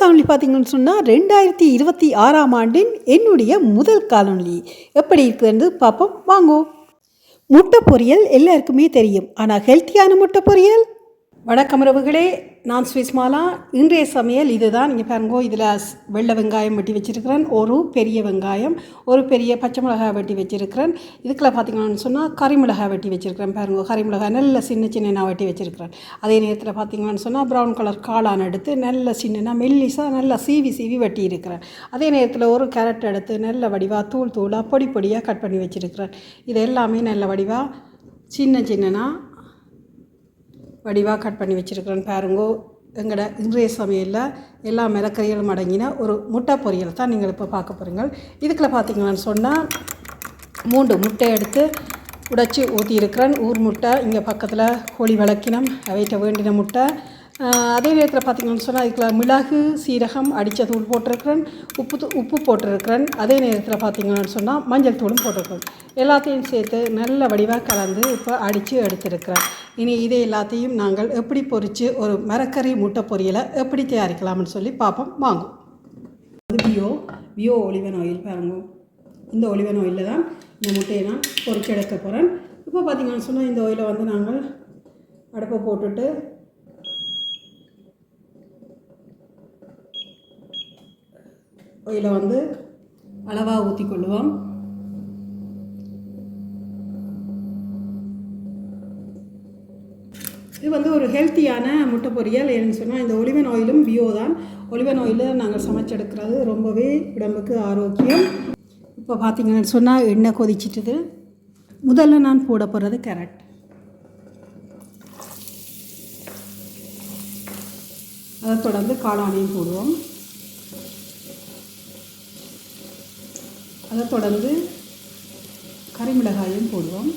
காணொளி பார்த்தீங்கன்னு சொன்னால் 2026ஆம் ஆண்டின் என்னுடைய முதல் காணொளி எப்படி இருக்குதுன்னு பார்ப்போம் வாங்கோ. முட்டை பொரியல் எல்லாருக்குமே தெரியும், ஆனால் ஹெல்த்தியான முட்டை பொரியல். வணக்கம் உறவுகளே, நான் சுவிஸ்மாலா. இன்றைய சமையல் இதுதான். இங்கே பாருங்கோ, இதில் வெள்ளை வெங்காயம் வெட்டி வச்சுருக்கிறேன், ஒரு பெரிய வெங்காயம், ஒரு பெரிய பச்சை மிளகாய் வெட்டி வச்சுருக்கிறேன். இதுக்குள்ள பார்த்திங்கன்னு சொன்னால் கறிமிளகாய் வெட்டி வச்சுருக்கிறேன். பாருங்கோ, கறிமிளகாய் நல்ல சின்ன சின்ன வெட்டி வச்சுருக்கிறேன். அதே நேரத்தில் பார்த்திங்கன்னு சொன்னால் ப்ரௌன் கலர் காளான் எடுத்து நல்ல சின்ன மெல்லிசாக நல்லா சீவி வெட்டி இருக்கிறேன். அதே நேரத்தில் ஒரு கேரட் எடுத்து நல்ல வடிவாக தூளாக பொடியாக கட் பண்ணி வச்சுருக்கிறேன். இது எல்லாமே நல்ல வடிவாக சின்ன வடிவாக கட் பண்ணி வச்சுருக்கிறேன். பாருங்கோ, எங்களோட இன்றைய சமையலில் எல்லா மிளகறிகளும் அடங்கின ஒரு முட்டை பொரியல் தான் நீங்கள் இப்போ பார்க்க போகிறீங்க. இதுக்குள்ள பார்த்திங்கன்னு சொன்னால் 3 முட்டை எடுத்து உடைச்சி ஊற்றியிருக்கிறேன். ஊர் முட்டை, இங்கே பக்கத்தில் கோழி விளக்கினம் வைட்ட வேண்டின முட்டை. அதே நேரத்தில் பார்த்திங்கன்னு சொன்னால் இதுக்குள்ள மிளகு சீரகம் அடித்த தூள் போட்டிருக்கிறேன், உப்பு போட்டிருக்கிறேன். அதே நேரத்தில் பார்த்திங்கன்னு சொன்னால் மஞ்சள் தூளும் போட்டிருக்கிறேன். எல்லாத்தையும் சேர்த்து நல்ல வடிவாக கலந்து இப்போ அடித்து எடுத்துருக்கிறேன். இனி இதை எல்லாத்தையும் நாங்கள் எப்படி பொரித்து ஒரு மரக்கறி முட்டை பொரியலை எப்படி தயாரிக்கலாம்னு சொல்லி பார்ப்போம் வாங்கும். வியோ ஒலிவன் ஆயில் பாருங்க. இந்த ஒலிவன் ஆயிலில் தான் இந்த முட்டையை நான் பொரிச்சு எடுக்க போகிறேன். இப்போ பார்த்திங்கன்னு சொன்னால் இந்த ஆயிலை வந்து நாங்கள் அடுப்பை போட்டுட்டு ஆயிலை வந்து அளவாக ஊற்றி கொள்ளுவோம். இது வந்து ஒரு ஹெல்த்தியான முட்டை பொரியல். ஏன்னு சொன்னால் இந்த ஒலிவன் ஆயிலும் பியோ தான். ஒலிவன் ஆயிலில் நாங்கள் சமைச்செடுக்கிறது ரொம்பவே உடம்புக்கு ஆரோக்கியம். இப்போ பார்த்திங்கன்னு சொன்னால் எண்ணெய் கொதிச்சிட்டுது. முதல்ல நான் போட போகிறது கேரட். அதை தொடர்ந்து காளானையும் போடுவோம். அதை தொடர்ந்து கறிமிளகாயும் போடுவோம்.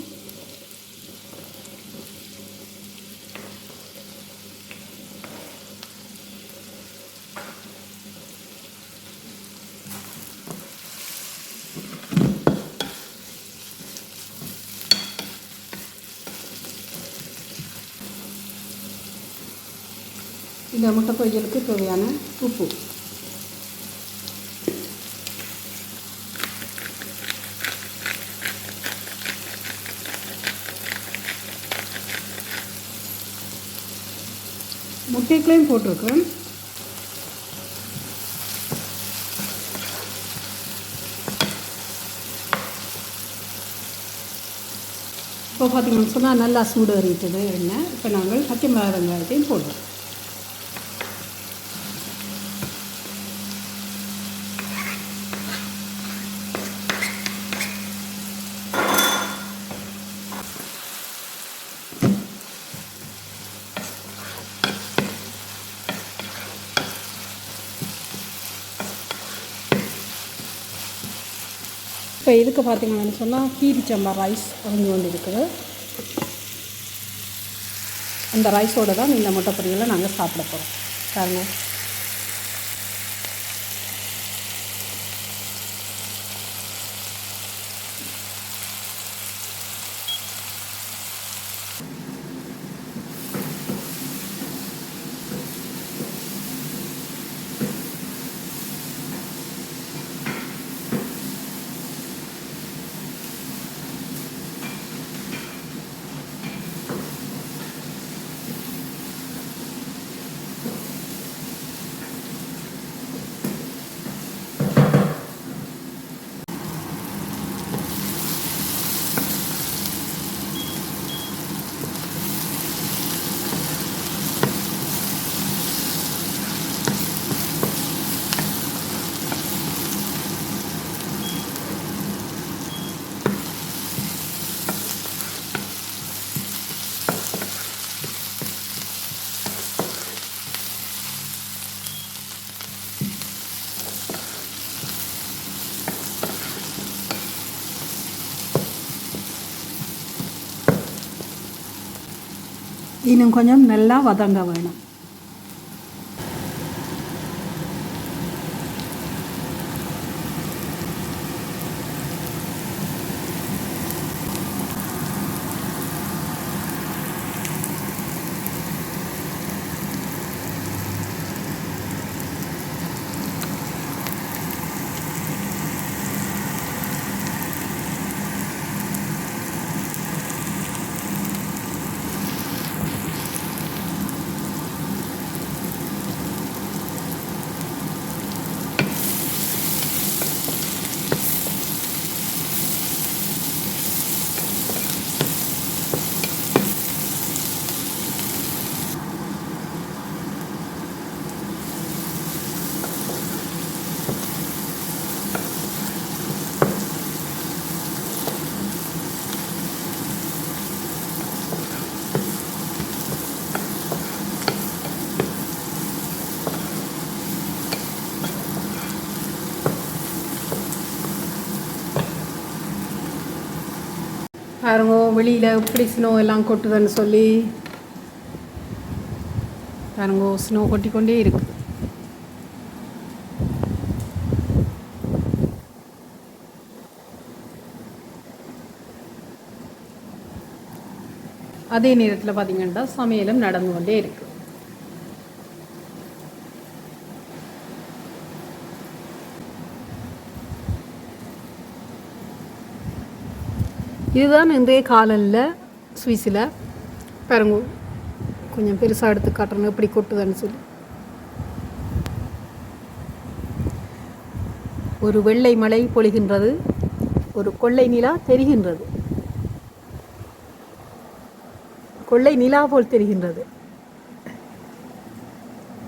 இந்த முட்டை பொரியலுக்கு தேவையான உப்பு. முட்டைக்குள்ளையும் போட்டிருக்கேன். இப்போ பார்த்திங்கன்னு சொன்னால் நல்லா சூடு ஏறிட்டது எண்ணெய். இப்போ நாங்கள் பச்சை மிளகாய் வெங்காயத்தையும் போடுறோம். இப்போ இதுக்கு பார்த்திங்கன்னு சொன்னால் கீரி சம்பா ரைஸ் அவிஞ்சு கொண்டு இருக்குது. அந்த ரைஸோடு தான் இந்த முட்டை பொரியலை நாங்கள் சாப்பிட போகிறோம். பாருங்க, இன்னும் கொஞ்சம் நல்லா வதங்க வேணும். பாருங்க வெளியில் எப்படி ஸ்னோ எல்லாம் கொட்டுதுன்னு சொல்லி. பாருங்க ஸ்னோ கொட்டிக்கொண்டே இருக்கு. அதே நேரத்தில் பார்த்தீங்கன்னா சமையலும் நடந்து கொண்டே இருக்கு. இதுதான் இன்றைய காலையில் சுவிஸில். பாருங்க கொஞ்சம் பெருசாக எடுத்து காட்டுறேன் எப்படி கொட்டுதுன்னு சொல்லி. ஒரு வெள்ளை மழை பொழிகின்றது, ஒரு கொள்ளை நிலா தெரிகின்றது, கொள்ளை நிலா போல் தெரிகின்றது.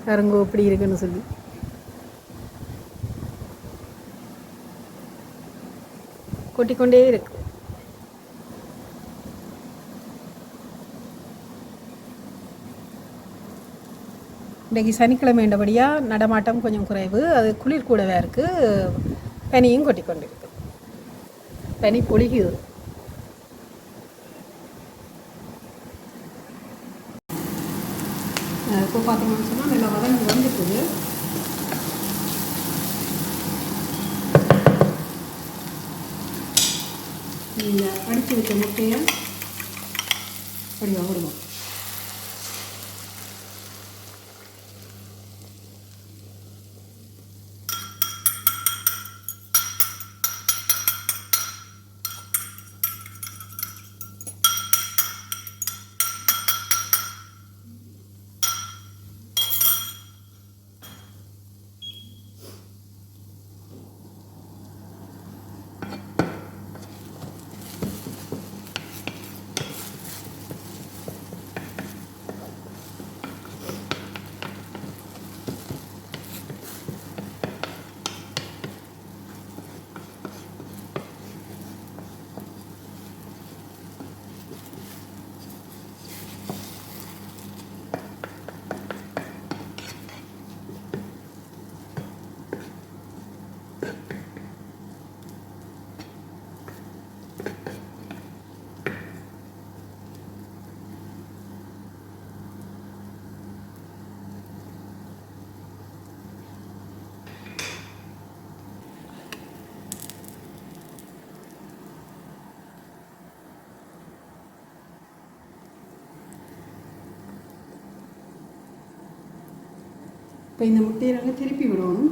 பாருங்க எப்படி இருக்குன்னு சொல்லி. கொட்டிக்கொண்டே இருக்கு. இன்றைக்கு சனிக்கிழமை என்றபடியாக நடமாட்டம் கொஞ்சம் குறைவு, அது குளிர் கூடவே இருக்குது. பனியும் கொட்டிக்கொண்டு இருக்கு, பனி பொழிகுது. இப்போ பார்த்தீங்கன்னு சொன்னால் நல்லா வதங்கி வந்துட்டுது. நீங்கள் அடித்து வச்ச முட்டையை அப்படியா விடுவோம். இப்போ இந்த முட்டையை நாங்கள் திருப்பி விடணும்.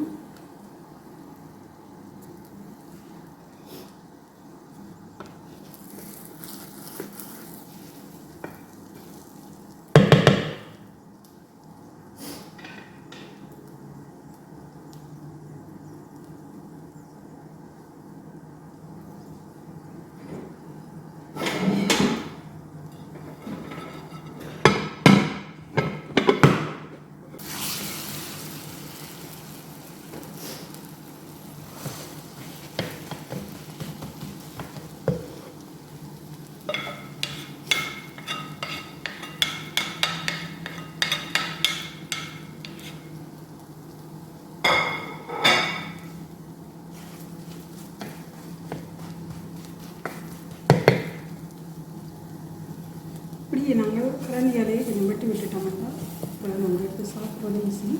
இப்படியே நாங்கள் கரண்டியாலே கொஞ்சம் வெட்டி விட்டுட்டோம்னா இப்போ நம்ம எடுத்து சாப்பிட்றது ஈஸி.